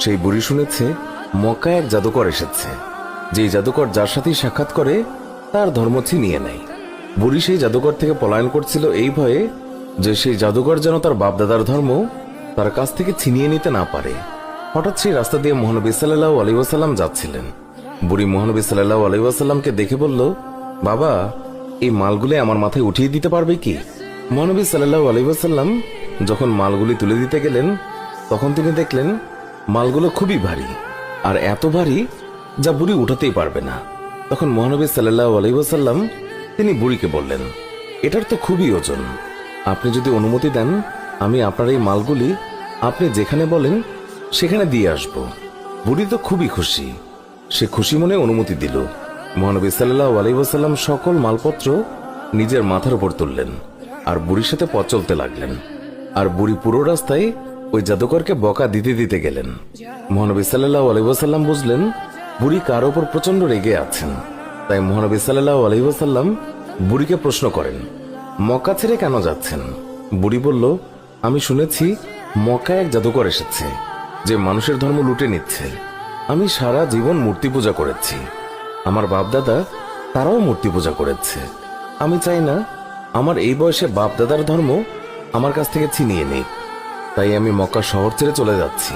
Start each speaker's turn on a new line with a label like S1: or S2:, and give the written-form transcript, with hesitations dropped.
S1: সেই বুড়ি শুনেছে মক্কায় এক জাদুকর এসেছে, যে জাদুকর যার সাথেই সাক্ষাৎ করে তার ধর্ম ছিনিয়ে নেয়। বুড়ি সেই জাদুকর থেকে পলায়ন করছিল এই ভয়ে যে সেই জাদুকর যেন তার বাপদাদার ধর্ম তার কাছ থেকে ছিনিয়ে নিতে না পারে। হঠাৎ সেই রাস্তা দিয়ে মহানবী সাল্লাল্লাহু আলাইহি ওয়াসাল্লাম যাচ্ছিলেন। বুড়ি মহানবী সাল্লাল্লাহু আলাইহি ওয়াসাল্লামকে দেখে বলল, বাবা, এই মালগুলি আমার মাথায় উঠিয়ে দিতে পারবে কি? মহানবী সাল্লাল্লাহু আলাইহি ওয়াসাল্লাম যখন মালগুলি তুলে দিতে গেলেন, তখন তিনি দেখলেন মালগুলো খুবই ভারী, আর এত ভারী যা বুড়ি উঠাতেই পারবে না। তখন মহানবী সাল্লাল্লাহু আলাইহি ওয়াসাল্লাম তিনি বুড়িকে বললেন, এটার তো খুবই ওজন, আপনি যদি অনুমতি দেন আমি আপনার এই মালগুলি আপনি যেখানে বলেন সেখানে দিয়ে আসব। বুড়ি তো খুবই খুশি, সে খুশি মনে অনুমতি দিল। মহানবী সাল্লাল্লাহু আলাইহি ওয়াসাল্লাম সকল মালপত্র নিজের মাথার উপর তুললেন আর বুড়ির সাথে পথ চলতে লাগলেন। আর বুড়ি পুরো রাস্তায় ওই জাদুকরকে বকা দিতে দিতে গেলেন। মহানবী সাল্লাল্লাহু আলাইহি ওয়াসাল্লাম বুঝলেন বুড়ি কার ওপর প্রচন্ড রেগে আছেন। তাই মহানবী সাল্লাল্লাহু আলাইহি ওয়াসাল্লাম বুড়িকে প্রশ্ন করেন, মক্কা ছেড়ে কেন যাচ্ছেন? বুড়ি বলল, আমি শুনেছি মক্কায় এক জাদুকর এসেছে যে মানুষের ধর্ম লুটে নিচ্ছে। আমি সারা জীবন মূর্তি পূজা করেছি, আমার বাপদাদা তারাও মূর্তি পূজা করেছে। আমি চাই না আমার এই বয়সে বাপদাদার ধর্ম আমার কাছ থেকে ছিনিয়ে নিক, তাই আমি মক্কা শহর ছেড়ে চলে যাচ্ছি।